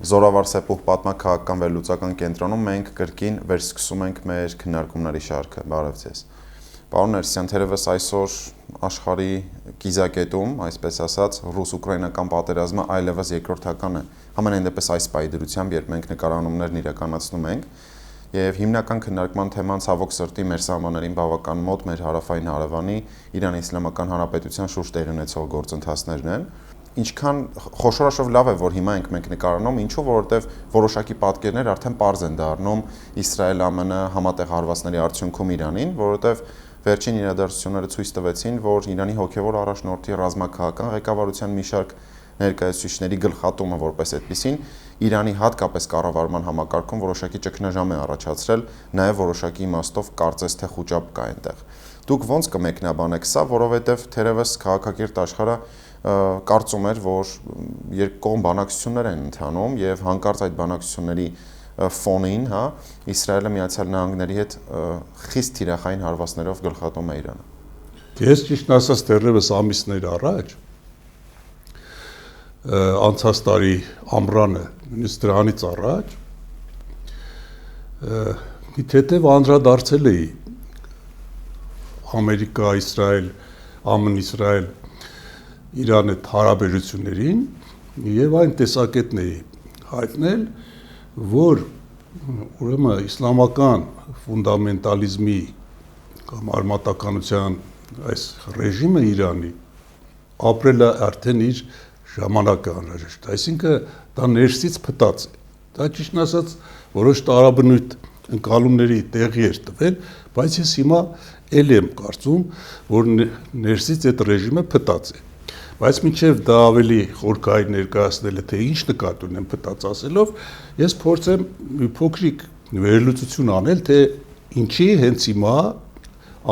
Զորավար Սեպուհ պատմական վերլուծական կենտրոնում մենք կրկին վերսկսում ենք մեր քննարկումների շարքը։ Բարև ձեզ։ Պարոն Ներսիսյան, թերևս այսօր աշխարհի կիզակետում, այսպես ասած, ռուս-ուկրաինական պատերազմը այլևս երկրորդական է։ Համենայն դեպս այս պայդրությամբ, երբ մենք նկարանումներն իրականացնում ենք, եւ հիմնական քննարկման թեման ցավոք սրտի մեր սահմաններին բավական մոտ մեր հարավային հարևանի Իրանի Իսլամական Հանրապետության շուրջ տեղի ունեցող գործընթացներն են։ Ինչքան խոշորաշով լավ է, որ հիմա ենք նկարանում, ինչու, որովհետև որոշակի պատկերներ արդեն պարզ են դառնում Իսրայել-ԱՄՆ համատեղ հարվածների արդյունքում Իրանին, որովհետև վերջին իրադարձությունները ցույց տվեցին, որ Իրանի հոգևոր առաջնորդի ռազմաքաղաքական ղեկավարության մի շարք ներկայացուցիչների գլխատումը որպես այդպիսին Իրանի հատկապես կառավարման համակարգում որոշակի ճգնաժամ է առաջացրել, նաև որոշակի իմաստով կարծես թե խուճապ կա այնտեղ։ Դուք ոնց կմեկնաբանեք սա, որովհետև թերևս քաղաքակիրթ աշխարհը կարծում էր, որ երկկողմ բանակցություններ են ընթանում եւ հանկարծ այդ բանակցությունների ֆոնին, Իսրայելը Միացյալ Նահանգների հետ խիստ թիրախային հարվածներով գլխատում է Իրանը։ Ես ճիշտ ասած դեռևս ամիսներ առաջ անցած տարի ամռանը, նույնիսկ դրանից առաջ մի թեթև անդրադարձել էի Ամերիկա, Իսրայել, ԱՄՆ-Իսրայել Իրանի հարաբերություններին եւ այն տեսակետն էի հայտնել, որ ուրեմն իսլամական ֆունդամենտալիզմի կամ արմատականության այս ռեժիմը Իրանի ապրել է արդեն իր ժամանակը անհրաժեշտ, այսինքն դա ներսից փտած է։ Դա ճիշտն ասած որոշ տարաբնույթ ընկալումների տեղի էր տվել, բայց ես հիմա էլ եմ կարծում, որ ներսից այդ ռեժիմը փտած է։ Բայց մինչև դա ավելի խորքային ներկայացնելը, թե ինչ նկատի ունեմ փտած ասելով, ես փորձեմ մի փոքրիկ վերլուծություն անել, թե ինչի հենց հիմա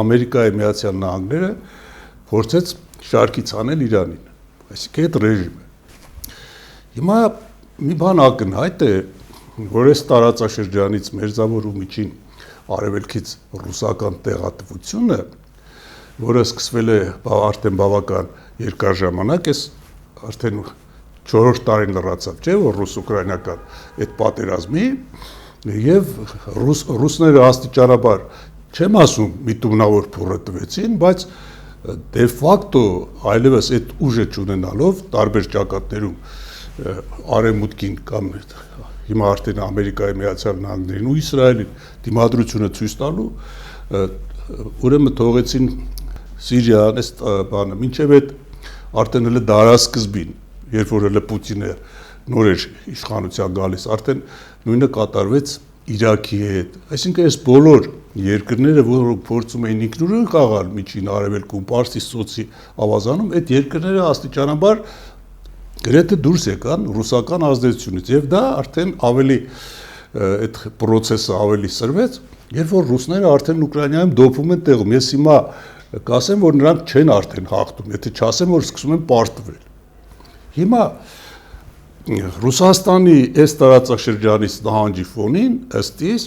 Ամերիկայի Միացյալ Նահանգները փորձեց շարքից անել Իրանին, այսինքն այդ ռեժիմը։ Հիմա մի բան ակնհայտ է, որ այս տարածաշրջանից մերձավոր ու միջին արևելքից ռուսական տեղատվությունը, որը սկսվել է արդեն բավական երկար ժամանակ, ես արդեն 4-րդ տարին լրացավ, չէ՞, որ ռուս-ուկրաինական այդ պատերազմի եւ ռուսները աստիճանաբար չեմ ասում միտումնավոր փորը տվեցին, բայց դե ֆակտո այլևս այդ ուժը չունենալով տարբեր ճակատներում արևմուտքին կամ հիմա արդեն Ամերիկայի Միացյալ Նահանգներին ու Իսրայելին դիմադրությունը ցույց տալու ուրեմն թողեցին Սիրիան, այս բանը, մինչև այդ արդեն հələ դարասկզբին, երբ որ հələ Պուտինը նոր էր իշխանության գալիս, արդեն նույնը կատարվեց Իրաքի հետ։ Այսինքն այս բոլոր երկրները, որոնք փորձում էին ինքնուրույն խաղալ միջին արևելքում, Պարսից ծոցի ավազանում, այդ երկրները աստիճանաբար գրեթե դուրս եկան ռուսական ազդեցությունից եւ դա արդեն ավելի այդ process-ը ավելի սրվեց, երբ որ ռուսները արդեն Ուկրաինայում դոփում են տեղում։ Ես հիմա կասեմ, որ նրանք չեն արդեն հաղթում, եթե չասեմ, որ սկսում են պարտվել։ Հիմա Ռուսաստանի այս տարածաշրջանից նահանջի ֆոնին ըստ իս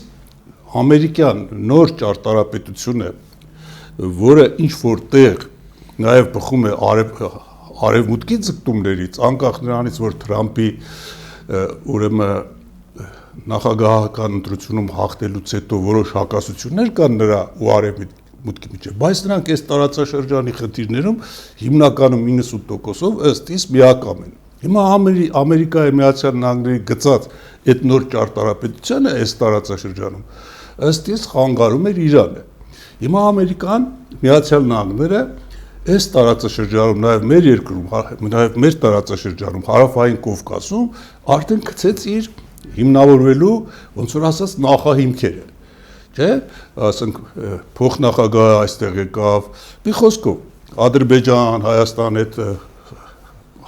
ամերիկյան նոր ճարտարապետությունը, որը ինչ որ տեղ նաև բխում է արևմուտքի ձգտումներից, անկախ նրանից, որ Թրամփի ուրեմն նախագահական ընտրությունում հաղթելուց հետո որոշ հակասություններ կան նրա ու արևմուտքի միջև, բայց նրանք այս տարածաշրջանի խնդիրներում հիմնականում 90%-ով ըստ իս միակամ են։ Հիմա Ամերիկայի Միացյալ Նահանգների գծած այդ նոր ճարտարապետությունը այս տարածաշրջանում ըստ իս խանգարում էր Իրանը։ Հիմա Ամերիկան Միացյալ Նահանգները այս տարածաշրջանում, նաև մեր երկրում, նաև մեր տարածաշրջանում, հարավային Կովկասում արդեն գցեց իր հիմնավորվելու, ոնց որ ասած, նախահիմքերը, չէ՞, ասենք փոխնախագահը այստեղ եկավ, մի խոսքով, Ադրբեջան, Հայաստան այդ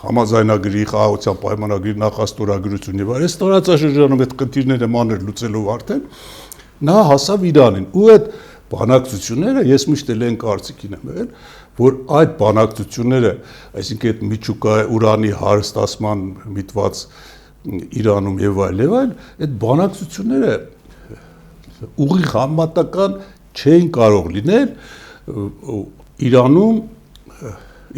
համաձայնագրի, խաղաղության պայմանագրի նախաստորագրություն եւ այս տարածաշրջանում այդ խնդիրները մանր լուծելով արդեն նա հասավ Իրանին ու այդ բանակցությունները ես միշտ էլ այն կարծիքին եմ եղել, որ այդ բանակցությունները, այսինքն այդ միջուկայի ուրանի հարստացման միտված Իրանում եւ այլ, այդ բանակցությունները ուղիղ համատական չէին կարող լինել Իրանում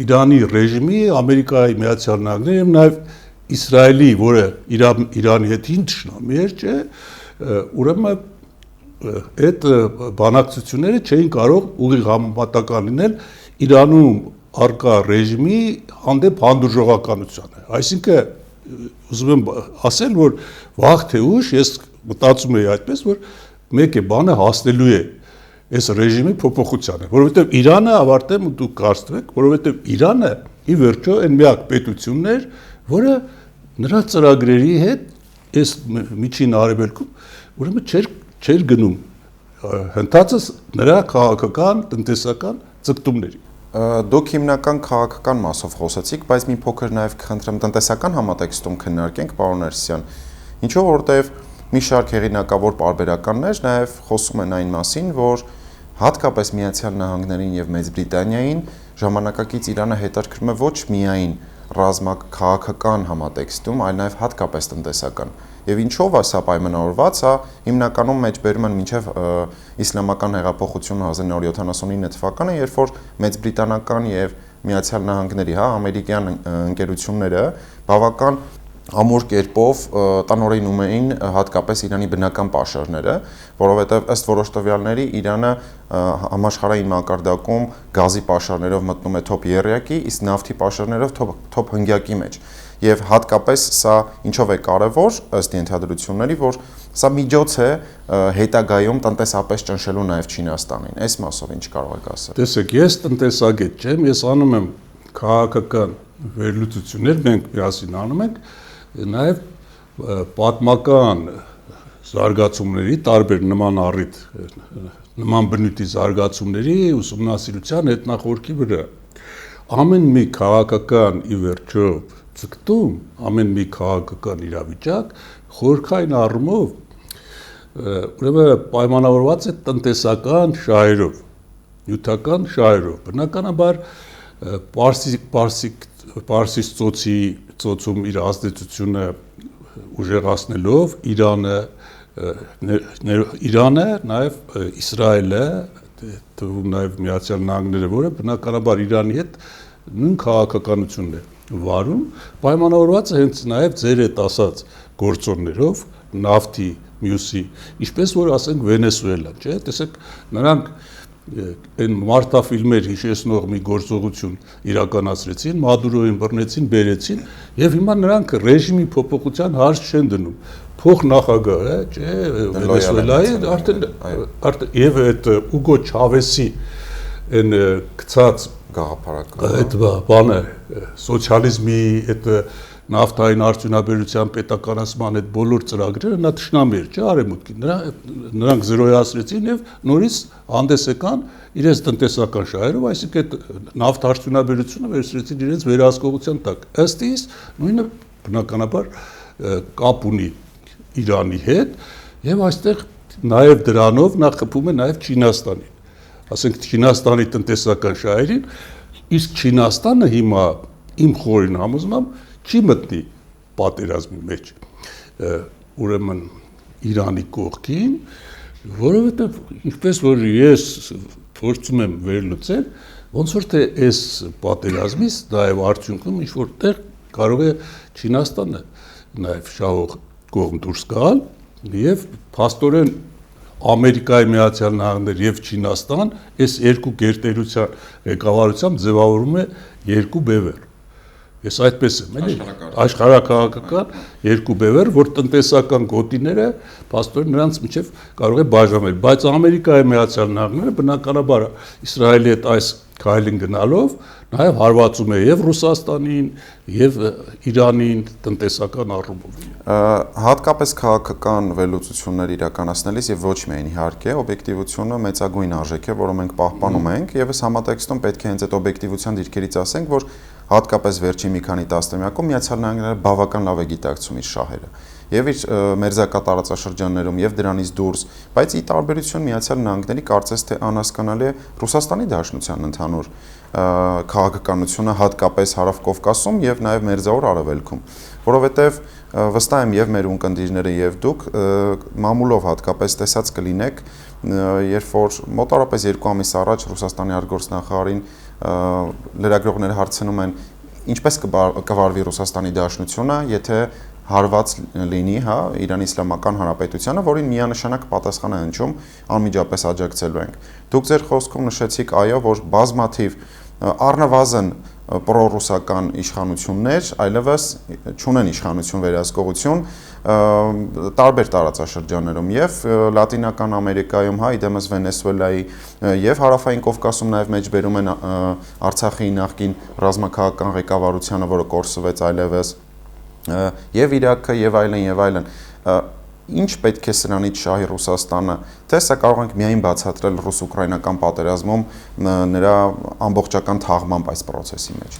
Իրանի ռեժիմի, Ամերիկայի Միացյալ Նահանգների եւ նաեւ Իսրայելի, որը Իրանի հետ ինչ շնամի էր, չէ, ուրեմն այդ բանակցությունները չէին կարող ուղիղ համապատասխան լինել Իրանում արկա ռեժիմի հանդեպ հանդուրժողականությանը։ Այսինքն ուզում եմ ասել, որ վաղ թե ուշ ես մտածում եի այդպես, որ մեկ է բանը հասնելու է այս ռեժիմի փոփոխությանը, որովհետև Իրանը ավարտեմ ու դուք կարծեք, որովհետև Իրանը ի վերջո այն միակ պետությունն էր, որը նրա ծրագրերի հետ այս միջին արևելքում ուրեմն չէր գնում հնդածս նրա քաղաքական, տնտեսական ձգտումների։ Դուք հիմնական քաղաքական մասով խոսեցիք, բայց մի փոքր նաև կխնդրեմ տնտեսական համատեքստում քննարկենք, պարոն Ներսիսյան։ Ինչու որտեղ մի շարք հեղինակավոր պարբերականներ նաև խոսում են այն մասին, որ հատկապես Միացյալ Նահանգներին եւ Մեծ Բրիտանիային ժամանակակից Իրանը հետաքրքրում է ոչ միայն ռազմաքաղաքական համատեքստում, այլ նաև հատկապես տնտեսական։ Եվ ինչով է սա պայմանավորված, սա հիմնականում մեջբերում են մինչև իսլամական հեղափոխությունը 1979 թվականը, երբ որ Մեծ Բրիտանական եւ Միացյալ Նահանգների, ամերիկյան ընկերությունները բավական ամուր կերպով տանորինում էին հատկապես Իրանի բնական պաշարները, որովհետև ըստ որոշ տվյալների Իրանը համաշխարհային մակարդակում գազի պաշարներով մտնում է top 3-ի, իսկ նավթի պաշարներով top 5-ի մեջ։ Եվ հատկապես սա ինչով է կարևոր ըստ ենթադրությունների, որ սա միջոց է հետագայում տնտեսապես ճնշելու նաև Չինաստանին։ Այս մասով ինչ կարող եք ասել։ Տեսեք, ես տնտեսագետ չեմ, ես անում եմ քաղաքական վերլուծություններ, մենք միասին անում ենք նաև պատմական զարգացումների, տարբեր նման առիթ, նման բնույթի զարգացումների ուսումնասիրության հետնախորքի վրա։ Ամեն մի քաղաքական ի վերջո ցկտում, ամեն մի քաղաքական իրավիճակ խորքային առումով ուրեմն պայմանավորված է տնտեսական շահերով, նյութական շահերով։ Բնականաբար Պարսից ծոցում իր ազդեցությունը ուժեղացնելով Իրանը, նաև Իսրայելը, թվում նաև Միացյալ Նահանգները, որը բնականաբար Իրանի հետ նույն քաղաքականությունն է վարում, պայմանավորված է հենց նաև ձեր հետ ասած գործոններով, նավթի, մյուսի, ինչպես որ ասենք Վենեսուելան, չէ՞, տեսեք, նրանք այն մարտաֆիլմեր հիշեցնող մի գործողություն իրականացրեցին, Մադուրոին բռնեցին, բերեցին, եւ հիմա նրանք ռեժիմի փոփոխության հարց չեն դնում։ Փոխնախագահը, չէ, Վենեսուելայի արդեն եւ այդ Ուգո Չավեսի այն գցած գաղափարական այդ բանը սոցիալիզմի այդ նավթային արդյունաբերության պետականացման այդ բոլոր ծրագրերը նա ճշնամի էր, չէ, արևմուտքին։ Նրանք զրոյացրեցին եւ նորից հանդես եկան իրենց տնտեսական շահերով, այսինքն այդ նավթ արդյունաբերությունը վերցրեցին իրենց վերահսկողության տակ։ Ըստ իս նույնը բնականաբար կապ ունի Իրանի հետ եւ այստեղ նաեւ դրանով նա խփում է նաեւ Չինաստանին։ Ասենք Չինաստանի տնտեսական շահերին, իսկ Չինաստանը հիմա իմ խորին համոզմամբ չի մտնի պատերազմի մեջ, ուրեմն Իրանի կողքին, որովհետև ինչպես որ ես փորձում եմ վերլուծել, ոնց որ թե այս պատերազմից նաև արդյունքում ինչ որտեղ կարող է Չինաստանը նաև շահող կողմ դուրս գալ եւ փաստորեն Ամերիկայի Միացյալ Նահանգներ եւ Չինաստան այս երկու գերտերության ղեկավարությամբ ձևավորում է երկու բևեռ։ Ես այդպես եմ, էլի, աշխարհակաղակական երկու բևեռ, որ տնտեսական գոտիները փաստորեն նրանց միջև կարող է բաժանել, բայց Ամերիկայի Միացյալ Նահանգները բնականաբար Իսրայելի հետ այս քայլին գնալով նաև հարվածում է եւ Ռուսաստանին եւ Իրանին տնտեսական առումով։ Հատկապես քաղաքական վերլուծություններ իրականացնելիս եւ ոչ միայն իհարկե օբյեկտիվությունը մեծագույն արժեք է, որը մենք պահպանում ենք եւ այս համատեքստում պետք է հենց այդ օբյեկտիվության դիրքերից ասենք, որ հատկապես վերջին մի քանի տասնամյակում Միացյալ Նահանգները բավական լավ է գիտակցում իր շահերը եւ իր մերձակա տարածաշրջաններում եւ դրանից դուրս, բայց ի տարբերություն Միացյալ Նահանգների կարծես թե անհասկանալի է Ռուսաստանի Դաշնության ընդհանուր քաղաքականությունը հատկապես Հարավ Կովկասում եւ նաեւ Մերձավոր Արևելքում, որովհետեւ վստահ եմ եւ մեր ունկնդիրները եւ դուք մամուլով հատկապես տեսած կլինեք, երբ որ մոտավորապես 2 ամիս առաջ Ռուսաստանի արտգործնախարարին լրագրողները հարցնում են ինչպես կվարվի Ռուսաստանի Դաշնությունը, եթե հարված լինի, հա, Իրանի Իսլամական Հանրապետությանը, որին միանշանակ պատասխան է հնչում անմիջապես աջակցելու ենք։ Դուք ձեր խոսքում նշեցիք, այո, որ բազմաթիվ առնվազն պրոռուսական իշխանություններ այլևս չունեն իշխանություն վերահսկողություն տարբեր տարածաշրջաններում եւ Լատինական Ամերիկայում, հա, իդեմս Վենեսուելայի եւ Հարավային Կովկասում նաեւ մեջբերում են Արցախի նախկին ռազմաքաղաքական ղեկավարությանը, որը կորսվեց այլևս եւ Իրաքը եւ այլն Ինչ պետք է սրանից շահի Ռուսաստանը, թե սա կարող ենք միայն բացատրել ռուս-ուկրաինական պատերազմում նրա ամբողջական թաղմամբ այս process-ի մեջ։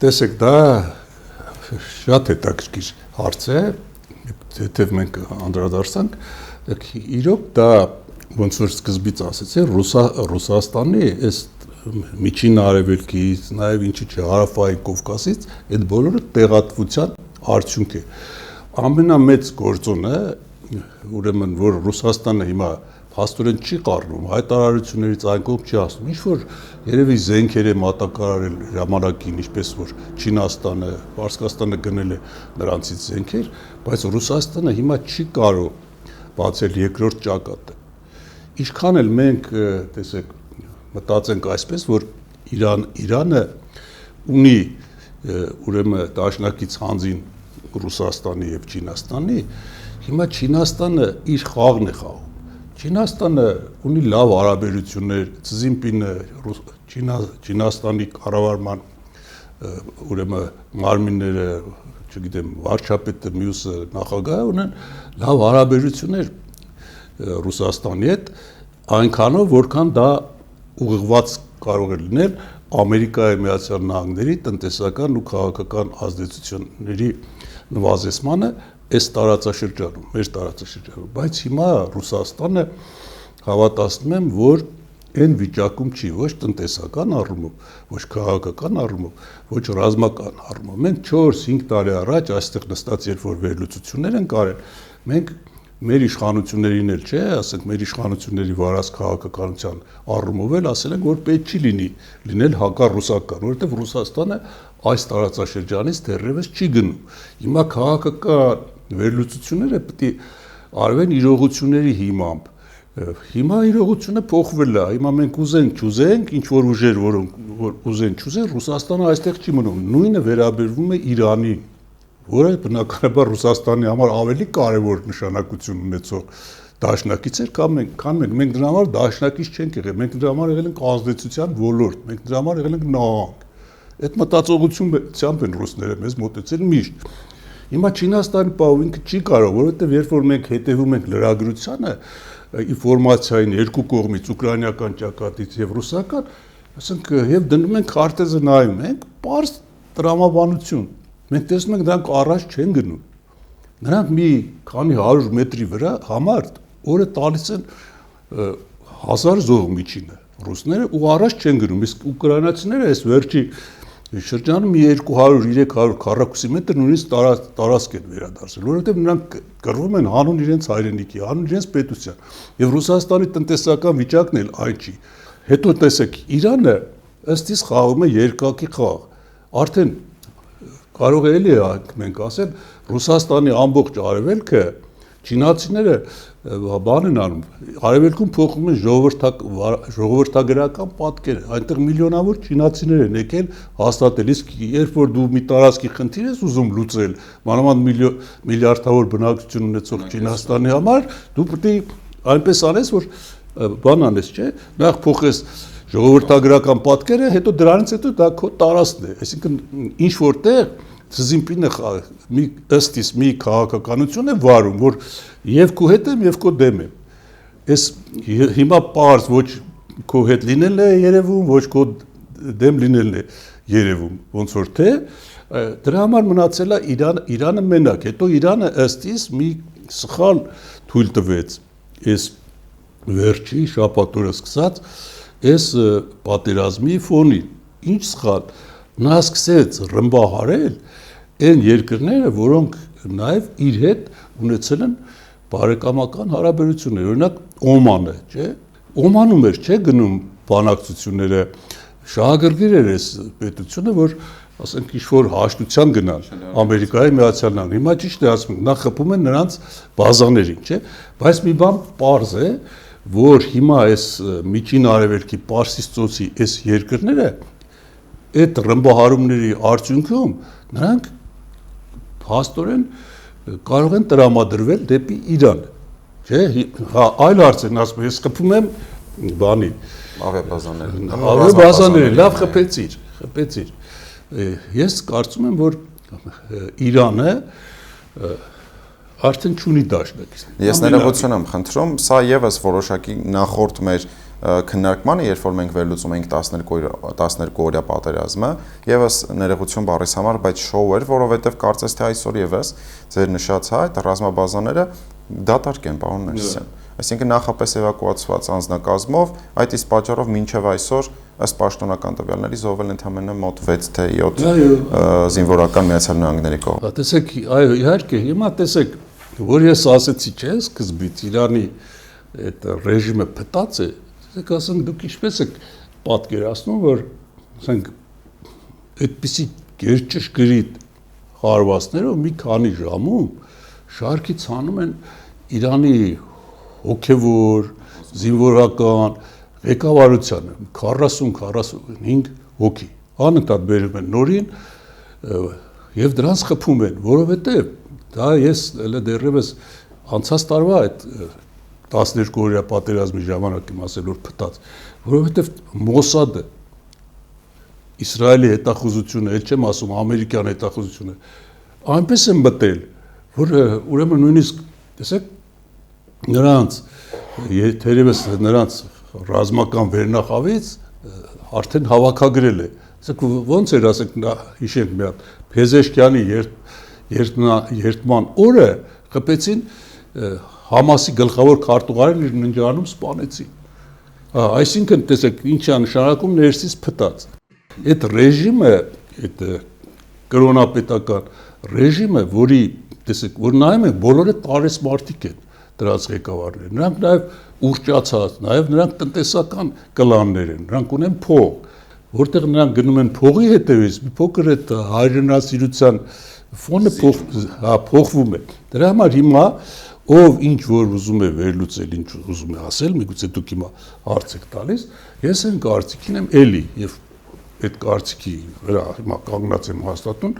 Տեսեք, դա շատ հետաքրքիր հարց է, եթե մենք անդրադարձանք, իրոք դա ոնց որ սկզբից ասեցի, Ռուսաստանի այս միջին արևելքից, նաև ինչի՞ չէ, Հարավային Կովկասից, այդ բոլորը տեղատվության արդյունք է։ Ամենամեծ գործոնը ուրեմն որ Ռուսաստանը հիմա փաստորեն չի կառնում, հայտարարություններից այն կողմ չի ասում, ինչ որ երևի զենքեր է մատակարարել ժամանակին, ինչպես որ Չինաստանը, Պարսկաստանը գնել է նրանցից զենքեր, բայց Ռուսաստանը հիմա չի կարող բացել երկրորդ ճակատը։ Ինչքան էլ մենք, տեսեք, մտածենք այսպես, որ Իրանը ունի ուրեմն դաշնակից հանձին Ռուսաստանի եւ Չինաստանի, հիմա Չինաստանը իր խաղն է խաղում։ Չինաստանը ունի լավ հարաբերություններ, Ցզինպինը Չինաստանի կառավարման ուրեմն մարմինները, չգիտեմ, վարչապետը, մյուսը նախագահը ունեն լավ հարաբերություններ Ռուսաստանի հետ, այնքանով որքան դա ուղղված կարող է լինել Ամերիկայի Միացյալ Նահանգների տնտեսական ու քաղաքական ազդեցությունների նվազեցմանը այս տարածաշրջանում, մեր տարածաշրջանում, բայց հիմա Ռուսաստանը հավատացնում եմ, որ այն վիճակում չի, ոչ տնտեսական առումով, ոչ քաղաքական առումով, ոչ ռազմական առումով։ Մենք 4-5 տարի առաջ այստեղ նստած երբ որ վերլուծություններ են կարել, մենք մեր իշխանություններին էլ չէ, ասենք մեր իշխանությունների վարած քաղաքականության առումով էլ ասել ենք, որ պետք չի լինել հակառուսական, որովհետև Ռուսաստանը այս տարածաշրջանից դեռևս չի գնում։ Հիմա քաղաքական վերլուծությունները պետք է արվեն իրողությունների հիմամբ։ Հիմա իրողությունը փոխվել է, հիմա մենք չուզենք, ինչ որ ուժեր, որոնք ուզեն չուզեն, Ռուսաստանը այստեղ չի մնում։ Նույնը վերաբերվում է Իրանին, որը բնականաբար Ռուսաստանի համար ավելի կարևոր նշանակություն ունեցող դաշնակից էր, քան մենք դրա համար դաշնակից չենք եղել, մենք դրա համար եղել ենք ազդեցության ոլորտ, մենք դրա համար եղել ենք նահանգ։ Այդ մտածողությունությամբ են ռուսները մեզ մոտեցել միշտ։ Հիմա Չինաստանի պահով ինքը չի կարող, որովհետև երբ որ մենք հետևում ենք լրագրությանը, ինֆորմացիային երկու կողմից, ուկրաինական ճակատից եւ ռուսական, ասենք եւ դնում ենք քարտեզը նայում ենք, պարզ տրամաբանություն։ Մենք տեսնում ենք դրանք առաջ չեն գնում։ Նրանք մի քանի 100 մետրի վրա համար օրը տալիս են 1000 զոհ միջինը ռուսները ու առաջ չեն գնում, իսկ ուկրաինացիները այս վերջի շրջանում մի 200-300 քառակուսի մետր նույնիսկ տարածք են վերադարձել, որովհետև նրանք կռվում են հանուն իրենց հայրենիքի, հանուն իրենց պետության։ Եվ Ռուսաստանի տնտեսական վիճակն էլ այն չի։ Հետո տեսեք, Իրանը ըստ իս խաղում է երկակի խաղ։ Արդեն կարող է էլի մենք ասել, Ռուսաստանի ամբողջ արևելքը չինացիները բան են անում, արևելքում փոխում են ժողովրդագրական պատկերը, այնտեղ միլիոնավոր չինացիներ են եկել հաստատել, իսկ երբ որ դու մի տարածքի խնդիր ես ուզում լուծել, մանավանդ միլիարդավոր բնակչություն ունեցող Չինաստանի համար, դու պետք է այնպես անես, որ բան անես, չէ՞, նախ փոխես ժողովրդագրական պատկերը, հետո դրանից հետո դա քո տարածքն է, այսինքն ինչ որտեղ Ցզինպինը ըստ իս մի քաղաքականություն է վարում, որ եւ քո հետ եմ եւ քո դեմ եմ։ Այս հիմա պարզ ոչ քո հետ լինելն է երևում, ոչ քո դեմ լինելն է երևում, ոնց որ թե դրա համար մնացել է Իրանը մենակ, հետո Իրանը ըստ իս մի սխալ թույլ տվեց այս վերջի շաբաթօրը սկսած այս պատերազմի ֆոնին։ Ինչ սխալ։ Նա սկսեց ռմբահարել այն երկրները, որոնք նաև իր հետ ունեցել են բարեկամական հարաբերություններ, օրինակ Օմանը, չէ՞։ Օմանում էր, չէ՞ գնում բանակցությունները, շահագրգիռ էր այս պետությունը, որ ասենք ինչ-որ հաշտության գնան Ամերիկայի Միացյալ Նահանգներ։ Հիմա ճիշտ է ասում, նախ խփում են նրանց բազաներին, չէ՞։ Բայց մի բան պարզ է, որ հիմա այս Միջին Արևելքի Պարսից ծոցի այս երկրները այդ ռմբահարումների արդյունքում նրանք փաստորեն կարող են տրամադրվել դեպի Իրան, չէ՞։ Հա, այլ հարց են ասում, ես խփում եմ բանի ավիաբազաների, լավ խփեցիր։ Ես կարծում եմ, որ Իրանը արդեն չունի դաշնակիցներ։ Ես ներողություն եմ խնդրում, սա եւս որոշակի նախորդ մեր քննարկմանը, երբ որ մենք վերլուծում էինք 12-օրյա պատերազմը, եւս ներողություն բառիս համար, բայց շոու էր, որովհետեւ կարծես թե այսօր եւս ձեր նշած այդ ռազմաբազաները դատարկ են, պարոն Ներսիսյան։ Այսինքն նախապես էվակուացված անձնակազմով, այդ իսկ պատճառով մինչև այսօր ըստ պաշտոնական տվյալների զոհվել ընդամենը մոտ 6 թե 7 զինվորական Միացյալ Նահանգների կողմից։ Տեսեք, այո, իհարկե, հիմա տեսեք, որ ես ասեցի, չէ՞, սկզբից Իրանի այդ ռեժիմը փտած է, տեսեք, ասենք դուք ինչպես եք պատկերացնում, որ ասենք այդպիսի գերճշգրիտ հարվածներով մի քանի ժամում շարքից հանում են Իրանի հոգևոր, զինվորական ղեկավարությանը 40-45 հոգի անընդհատ բերում են նորին եւ դրանց խփում են, որովհետեւ դա ես դեռևս անցած տարվա այդ 12-օրյա պատերազմի ժամանակ եմ ասել, որ փտած, որովհետեւ Մոսադը Իսրայելի հետախուզությունը, էլ չեմ ասում ամերիկյան հետախուզությունը, այնպես են մտել, որ ուրեմն նույնիսկ տեսեք նրանց թերևս նրանց ռազմական վերնախավից արդեն հավաքագրել է։ Ասեք ոնց էր, ասենք հիշենք մի հատ Փեզեշքյանի երթման օրը խփեցին Համասի գլխավոր քարտուղարին իր ննջարանում սպանեցին։ Այսինքն տեսեք ինչ է նշանակում ներսից փտած։ Այդ ռեժիմը, այդ կրոնապետական ռեժիմը, որի տեսեք, որ նայում եք բոլորը տարեսմարտիկ են դրանց ղեկավարները, նրանք նաև ուռճացած, նաև նրանք տնտեսական կլաններ են, նրանք ունեն փող, որտեղ նրանք գնում են փողի հետևից, մի փոքր այդ հայրենասիրության ֆոնը փոխվում է։ Դրա համար հիմա ով ինչ որ ուզում է վերլուծել, ինչ ուզում է ասել, միգուցե դուք հիմա հարց եք տալիս, ես այն կարծիքին եմ էլի եւ այդ կարծիքի վրա հիմա կանգնած եմ հաստատում,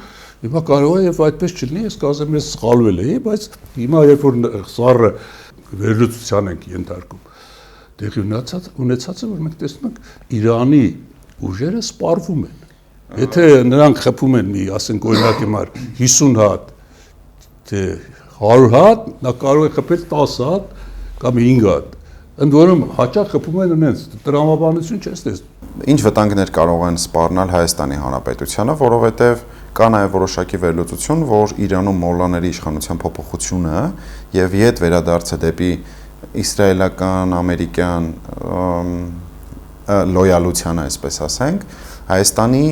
հիմա կարող է եւ այդպես չլինի, ես կասեմ ես սխալվել էի, բայց հիմա երբ որ սառը վերլուծության ենք ենթարկում, տեղի ունեցածը, որ մենք տեսնում ենք Իրանի ուժերը սպառվում են։ Եթե նրանք խփում են մի, ասենք օրինակ հիմա 50 հատ, թե 100 հատ, նա կարող է խփել 10 հատ կամ 5 հատ։ Ընդ որում հաճախ խփում են ունենց տրամաբանություն չես տեսնում։ Ինչ վտանգներ կարող են սպառնալ Հայաստանի Հանրապետությանը, որովհետև կա նաև որոշակի վերլուծություն, որ Իրանում մոլլաների իշխանության փոփոխությունը եւ իդ վերադարձը դեպի իսրայելական, ամերիկյան լոյալությանը, այսպես ասենք, Հայաստանի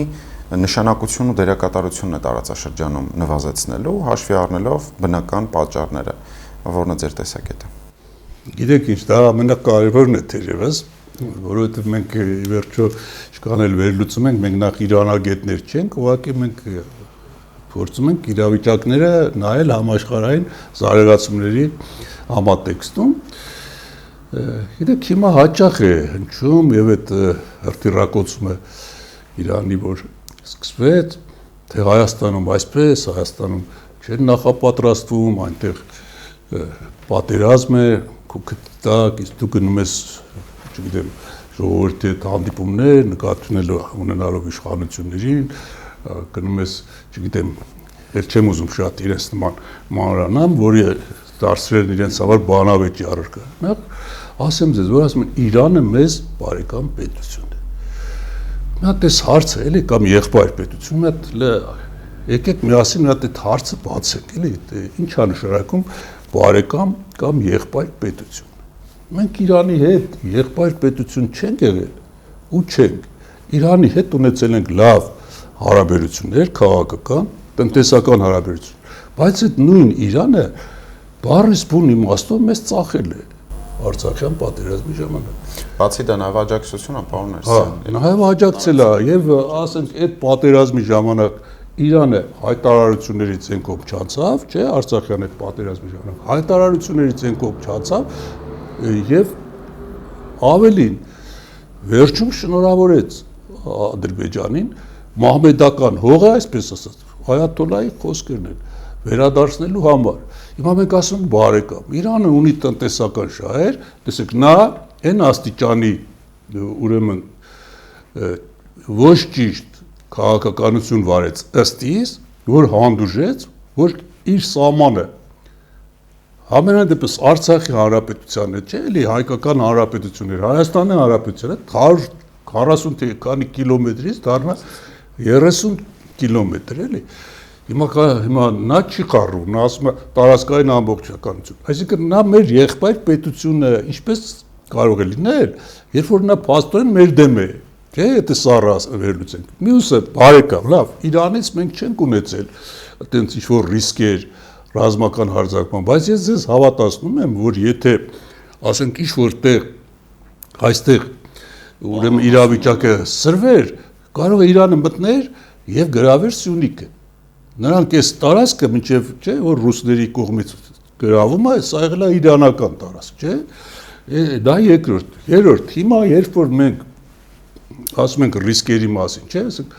նշանակությունն ու դերակատարությունն է տարածաշրջանում նվազեցնելու, հաշվի առնելով բնական պատճառները, որն է ձեր տեսակետը։ Գիտեք ինչ, դա ամենակարևորն է թերևս, որովհետև մենք ի վերջո չկան էլ վերլուծում ենք, մենք նախ իրանագետներ չենք, ուղղակի մենք փորձում ենք իրավիճակները նայել համաշխարհային զարգացումների համատեքստում։ Գիտեք, հիմա հաճախ է հնչում եւ այդ հրթիռակոծումը Իրանի, որ սկսվեց, թե Հայաստանում այսպես, Հայաստանում չեն նախապատրաստվում, այնտեղ պատերազմ է, քուքտակ, իսկ դու գնում ես, չգիտեմ, ժողովրդի հետ հանդիպումներ, նկատի ունենալով իշխանություններին, գնում ես, չգիտեմ, էլ չեմ ուզում շատ իրենց նման մանրանամ, որի դարձրել իրենց համար բանավեճի առարկա։ Նախ ասեմ ձեզ, որ ասում են Իրանը մեզ բարեկամ պետություն է։ Մի հատ այս հարցը էլի կամ եղբայր պետություն, մի հատ եկեք միասին մի հատ այդ հարցը բացենք, էլի, ի՞նչ է նշանակում բարեկամ կամ եղբայր պետություն։ Մենք Իրանի հետ եղբայր պետություն չենք եղել ու չենք։ Իրանի հետ ունեցել ենք լավ հարաբերություններ, քաղաքական, տնտեսական հարաբերություն, բայց այդ նույն Իրանը բառիս բուն իմաստով մեզ ծախել է Արցախյան պատերազմի ժամանակ։ Բացի դա նաև աջակցությունը, պարոն Ներսյան։ Նաև աջակցել է եւ ասենք այդ պատերազմի ժամանակ Իրանը հայտարարություններից են կողմ չանցավ, չէ, Արցախյան այդ պատերազմի ժամանակ հայտարարություններից են կողմ չանցավ եւ ավելին վերջում շնորհավորեց Ադրբեջանին մահմեդական հողը, այսպես ասած, այաթոլլայի խոսքերն են վերադարձնելու համար։ Հիմա մենք ասում ենք բարեկամ, Իրանը ունի տնտեսական շահեր, տեսեք, նա այն աստիճանի ուրեմն ոչ ճիշտ քաղաքականություն վարեց ըստ իս, որ հանդուրժեց, որ իր սահմանը Համենայն դեպս Արցախի հանրապետության հետ, չէ, էլի հայկական հանրապետություններ, Հայաստանի հանրապետությունը 140 քանի կիլոմետրից դառնա 30 կիլոմետր, էլի։ Հիմա նա չի խառնում, նա ասում է տարածքային ամբողջականություն։ Այսինքն նա մեր եղբայր պետությունը ինչպես կարող է լինել, երբ որ նա փաստորեն մեր դեմ է, չէ, եթե սառը վերլուծենք։ Մյուսը բարեկամ, լավ, Իրանից մենք չենք ունեցել այդպես ինչ-որ ռիսկեր ռազմական հարձակման, բայց ես ձեզ հավատացնում եմ, որ եթե ասենք ինչ-որ տեղ այստեղ ուրեմն իրավիճակը սրվեր, կարող է Իրանը մտներ եւ գրավեր Սյունիքը։ Նրանք այս տարածքը մինչեւ, չէ, որ ռուսների կողմից գրավում է, սա եղել է իրանական տարածք, չէ։ Դա երկրորդ, երրորդ, հիմա երբ որ մենք ասում ենք ռիսկերի մասին, չէ, ասենք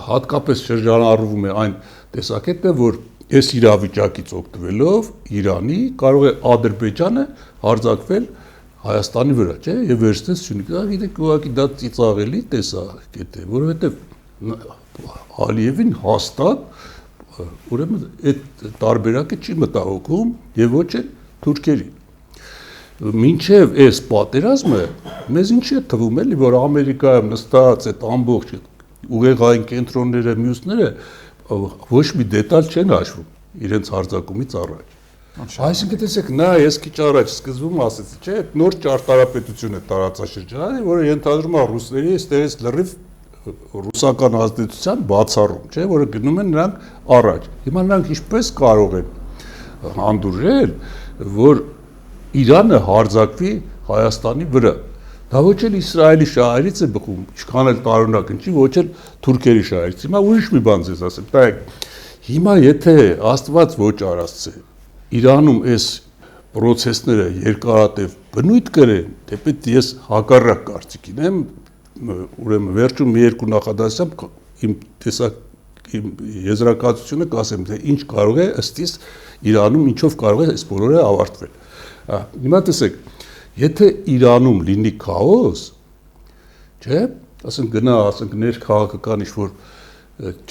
հատկապես շրջանառվում է այն տեսակետը, որ այս իրավիճակից օգտվելով Իրանի կարող է Ադրբեջանը հարձակվել Հայաստանի վրա, չէ, եւ վերցնել Սյունիքը, գիտեք, ուղղակի դա ծիծաղելի տեսակետ է, որովհետեւ Ալիևին հաստատ ուրեմն այդ տարբերակը չի մտահոգում եւ ոչ էլ թուրքերին։ Մինչև այս պատերազմը մեզ ինչ է թվում էլի, որ Ամերիկայում նստած այդ ամբողջ ուղեղային կենտրոնները, մյուսները ոչ մի դետալ չեն հաշվում իրենց հարձակումից առաջ։ Այսինքն տեսեք, նա ես քիչ առաջ սկզբում ասեցի, չէ, նոր ճարտարապետություն է տարածաշրջանի, որը ենթադրում է ռուսների այստեղից լրիվ ռուսական ազդեցության բացառում, չէ, որը գնում են նրանք առաջ։ Հիմա նրանք ինչպես կարող են հանդուրժել, որ Իրանը հարձակվի Հայաստանի վրա։ Դա ոչ էլ Իսրայելի շահերից է բխում, ինչքան էլ տարօրինակ ընչի, ոչ էլ թուրքերի շահերից։ Հիմա ուրիշ մի բան ձեզ ասեմ, տայեք, հիմա եթե Աստված ոչ արածցե, Իրանում այս process-ները երկարատև բնույթ կրեն, դեպի ես հակառակ կարծիքին եմ, ուրեմն վերջում մի երկու նախադասությամբ իմ եզրակացությունը կասեմ, թե ինչ կարող է ըստ իս Իրանում ինչով կարող է այս բոլորը ավարտվել։ Հիմա տեսեք, եթե Իրանում լինի քաոս, չէ, ասենք գնա, ասենք ներքաղաքական ինչ-որ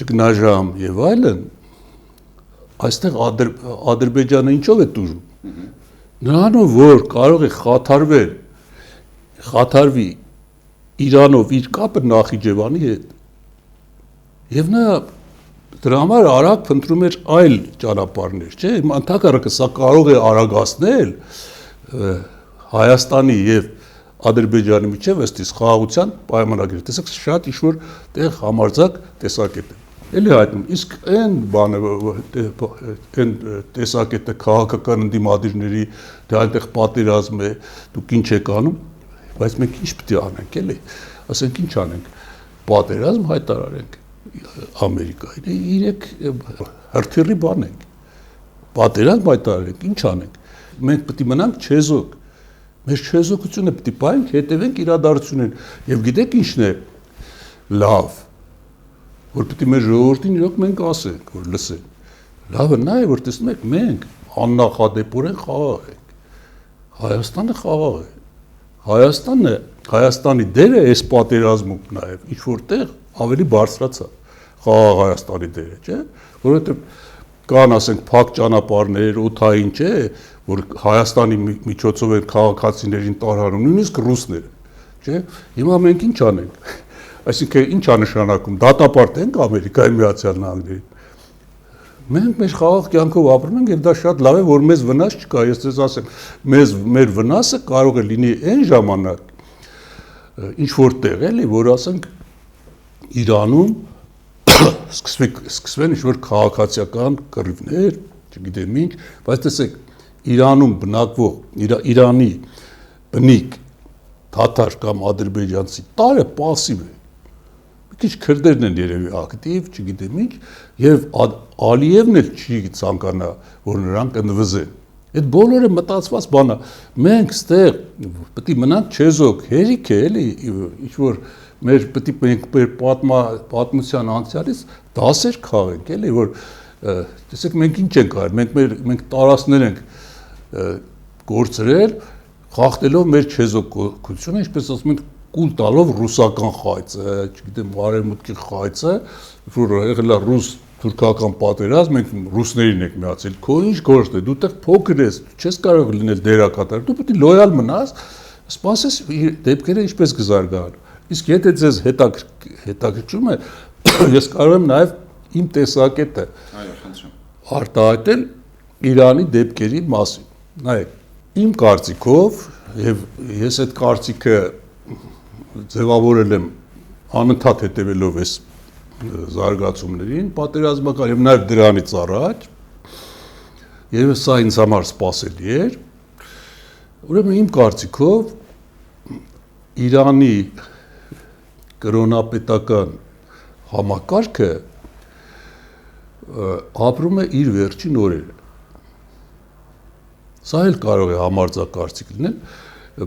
ճգնաժամ եւ այլն, այստեղ Ադրբեջանը ինչով է տուժում։ Նրանով, որ կարող է խաթարվի Իրանով իր կապը Նախիջևանի հետ։ Եվ նա դրա համար արագ փնտրում էր այլ ճանապարհներ, չէ՞։ Ընդհակառակը սա կարող է արագացնել Հայաստանի եւ Ադրբեջանի միջև ըստ իս խաղաղության պայմանագրի։ Տեսեք, շատ ինչ-որ տեղ համարձակ տեսակետ է։ Էլի հայտնում, իսկ այն բանը, այն տեսակետը քաղաքական ընդդիմադիրների, թե այնտեղ պատերազմ է, դուք ինչ եք անում, բայց մենք ինչ պետք է անենք, էլի։ Ասենք ինչ անենք, պատերազմ հայտարարենք Ամերիկային, իրեք հրթիռի բան ենք, պատերազմ հայտարարենք, ինչ անենք, մենք պետք է մնանք չեզոք, մեր չեզոքությունը պետք է պահենք, հետևենք իրադարձություններին, եւ գիտեք ինչն է լավ, որ պետք է մեր ժողովրդին իրոք մենք ասենք, որ լսեն, լավը նա է, որ տեսնում եք, մենք աննախադեպորեն խաղաղ ենք, Հայաստանը խաղաղ է, Հայաստանի դերը այս պատերազմում նաեւ ինչ որտեղ ավելի բարձրացավ խաղաղ Հայաստանի դերը, չէ, որովհետեւ կան, ասենք, փակ ճանապարհներ, օդային, չէ, որ Հայաստանի միջոցով են քաղաքացիներին տարհանում, նույնիսկ ռուսները, չէ։ Հիմա մենք ինչ անենք։ Այսինքն ինչ է նշանակում, դատապարտ ենք Ամերիկայի Միացյալ Նահանգներին։ Մենք մեր խաղաղ կյանքով ապրում ենք եւ դա շատ լավ է, որ մեզ վնաս չկա, ես ձեզ ասեմ, մեր վնասը կարող է լինի այն ժամանակ, ինչ որտեղ էլի, որ ասենք Իրանում սկսվեն ինչ-որ քաղաքացիական կռիվներ, չգիտեմ ինչ, բայց տեսեք, Իրանում բնակվող, Իրանի բնիկ թաթար կամ ադրբեջանցի տարը пассив է։ Մի քիչ քրդերն են երևի ակտիվ, չգիտեմ ինչ, եւ Ալիևն էլ չի ցանկանա, որ նրանք ընդվզեն։ Այդ բոլորը մտածված բան է։ Մենք ստեղ պետք է մնանք չեզոք, հերիք է էլի, ինչ որ մեր պետք է մեր պատմության անցյալից դասեր քաղենք, էլի, որ տեսեք մենք ինչ ենք արել, մենք տարածքներ ենք գործրել, խախտելով մեր չեզոքությունը, ինչպես ասում են, կուլ տալով ռուսական խայծը, չգիտեմ, արևմուտքի խայծը, որ եղել է ռուս-թուրքական պատերազմ, մենք ռուսներին ենք միացել, քո ինչ գործ է, դու տեղ փոքր ես, չես կարող լինել դերակատար, դու պետք է լոյալ մնաս, սպասես դեպքերը ինչպես կզարգանան։ Իսկ եթե ձեզ հետաքրքրում է, ես կարող եմ նաև իմ տեսակետը արտահայտել Իրանի դեպքերի մասին։ Նայեք, իմ կարծիքով, եւ ես այդ կարծիքը ձևավորել եմ անընդհատ հետևելով այս զարգացումներին, պատերազմական եւ նաեւ դրանից առաջ, եւ սա ինձ համար սպասելի էր, ուրեմն իմ կարծիքով Իրանի կրոնապետական համակարգը ապրում է իր վերջին օրերը։ Սա էլ կարող է համարձակարծիք լինել,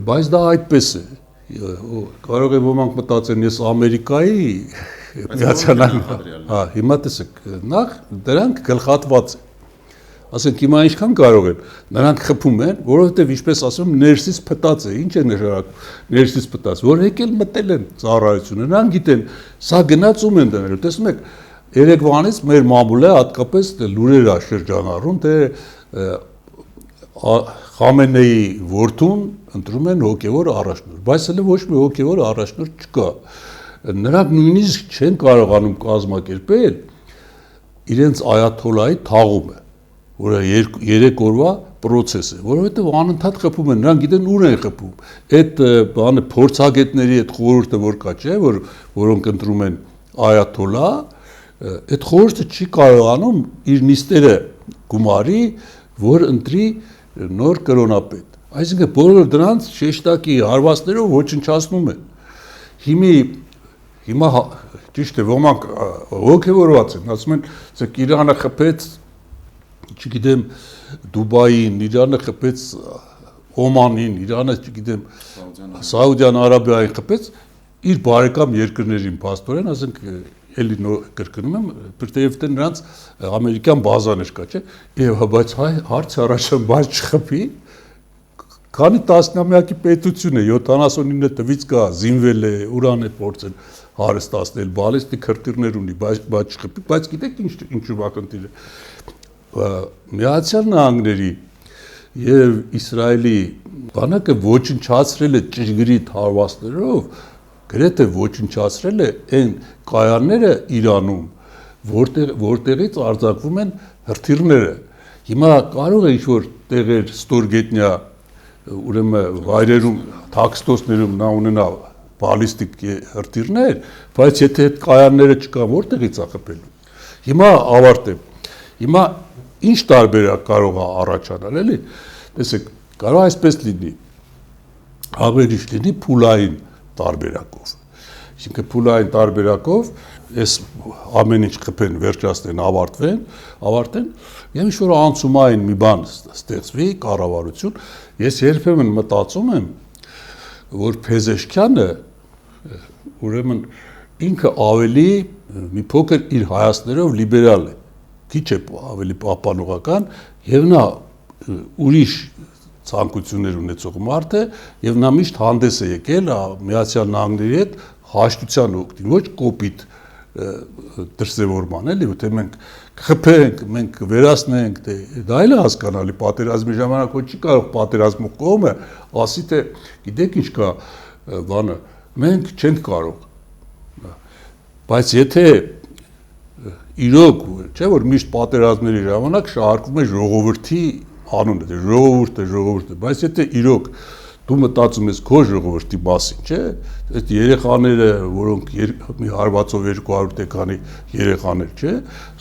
բայց դա այդպես է։ Կարող է ոմանք մտածեն, ես Ամերիկայի Միացյալ Նահանգների, հա, հիմա տեսեք, նախ դրանք գլխատված են։ Ասենք հիմա ինչքան կարող են, նրանք խփում են, որովհետև ինչպես ասում, ներսից փտած է, ինչ է նշանակում, ներսից փտած, որ եկել մտել են ծառայությունը, նրանք գիտեն, սա գնաց ում են դնելու, տեսնում եք, երեկվանից մեր մամուլը հատկապես լուրեր է շրջանառում, թե Խամենեի որդուն ընտրում են հոգևոր առաջնորդ, բայց հələ ոչ մի հոգևոր առաջնորդ չկա։ Նրանք նույնիսկ չեն կարողանում կազմակերպել իրենց այաթոլայի թաղումը, որը 3 օրվա process է, որովհետև անընդհատ խփում են, նրանք գիտեն ուր են խփում։ Այդ բանը փորձագետների այդ խորհուրդը որ կա, չէ, որոնք ընտրում են այաթոլա, այդ խորհուրդը չի կարողանում իր նիստերը գումարի, որ ընտրի նոր կրոնապետ։ Այսինքն բոլոր դրանց շեշտակի հարվածներով ոչնչացնում են։ Հիմա ճիշտ է, ոմանք հոգևորված են, ասում են, ցեք Իրանը խփեց, չգիտեմ, Դուբային, Իրանը խփեց Օմանին, Իրանը, չգիտեմ, Սաուդյան Արաբիային խփեց, իր բարեկամ երկրներին փաստորեն, ասենք էլի կրկնում եմ, որտեղ թե նրանց ամերիկյան բազաներ կա, չէ՞, եւ բայց հարց առաջան բայց չխփի, քանի տասնամյակի պետություն է, 79 տվից կա, զինվել է, ուրան է փորձել հարստացնել, բալիստիկ հրթիռներ ունի, բայց չխփի, բայց գիտեք ինչու բախնդիրը։ Միացյալ Նահանգների եւ Իսրայելի բանակը ոչնչացրել է ճշգրիտ հարվածներով, գրեթե ոչնչացրել է այն կայանները Իրանում, որտեղից արձակվում են հրթիռները։ Հիմա կարող է ինչ-որ տեղեր ստորգետնյա, ուրեմն վայրերում, թաքստոցներում նա ունենա բալիստիկ հրթիռներ, բայց եթե այդ կայանները չկան, որտեղից է խփելու։ Հիմա ավարտեմ։ Հիմա ինչ տարբերակ կարող է առաջանալ, էլի։ Տեսեք, կարող այսպես լինի, ավելի լինի փուլային տարբերակով։ Այսինքն փուլային տարբերակով այս ամեն ինչ խփեն, վերջացնեն, ավարտեն, եւ ինչ որ անցումային մի բան ստեղծվի, կառավարություն, ես երբեմն մտածում եմ, որ Փեզեշքյանը ուրեմն ինքը ավելի մի փոքր իր հայացքներով լիբերալ է, քիչ է ավելի պահպանողական եւ նա ուրիշ ցանկություններ ունեցող մարդ է եւ նա միշտ հանդես է եկել Միացյալ Նահանգների հետ հաշտության օգտին, ոչ կոպիտ դրսևորման, էլի, թե մենք խփենք, մենք վերացնենք, դա էլ է հասկանալի, պատերազմի ժամանակ ոչ չի կարող պատերազմող կողմը ասի թե գիտեք ինչ կա բանը, մենք չենք կարող։ Բայց եթե իրոք, չէ՞ որ միշտ պատերազմների ժամանակ շահարկվում է ժողովրդի անունը, ժողովուրդը, բայց եթե իրոք դու մտածում ես քո ժողովրդի մասին, չէ՞, այդ երեխաները, որոնք մի հարվածով 200 տեկանի երեխաներ, չէ՞,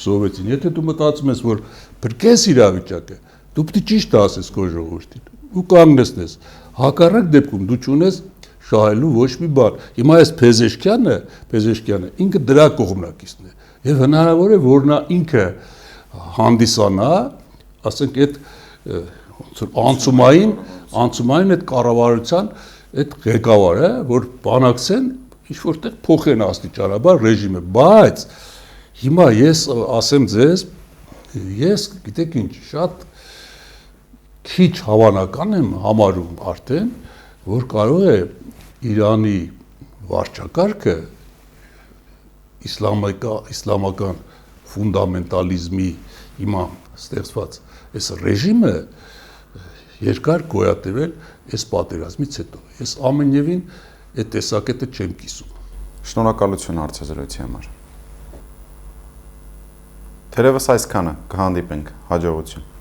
սովետին, եթե դու մտածում ես, որ բրկես իրավիճակը, դու պետք է ճիշտ ասես քո ժողովրդին, ու կանգնեցնես։ Հակառակ դեպքում դու չունես շահելու ոչ մի բան։ Հիմա այս Փեզեշքյանը ինքը դրա կողմնակիցն է եւ հնարավոր է որ նա ինքը հանդիսանա, ասենք այդ անցումային այդ կառավարության այդ ղեկավարը, որ բանակցեն ինչ որտեղ փոխեն աստիճանաբար ռեժիմը, բայց հիմա ես ասեմ ձեզ, ես գիտեք ինչ, շատ քիչ հավանական եմ համարում արդեն, որ կարող է Իրանի վարչակարգը իսլամական ֆունդամենտալիզմի հիմա ստեղծված այս ռեժիմը երկար գոյատևել այս պատերազմից հետո։ Ես ամենևին այդ տեսակետը չեմ կիսում։ Շնորհակալություն հարցազրույցի համար։ Թերևս այսքանը, կհանդիպենք, հաջողություն։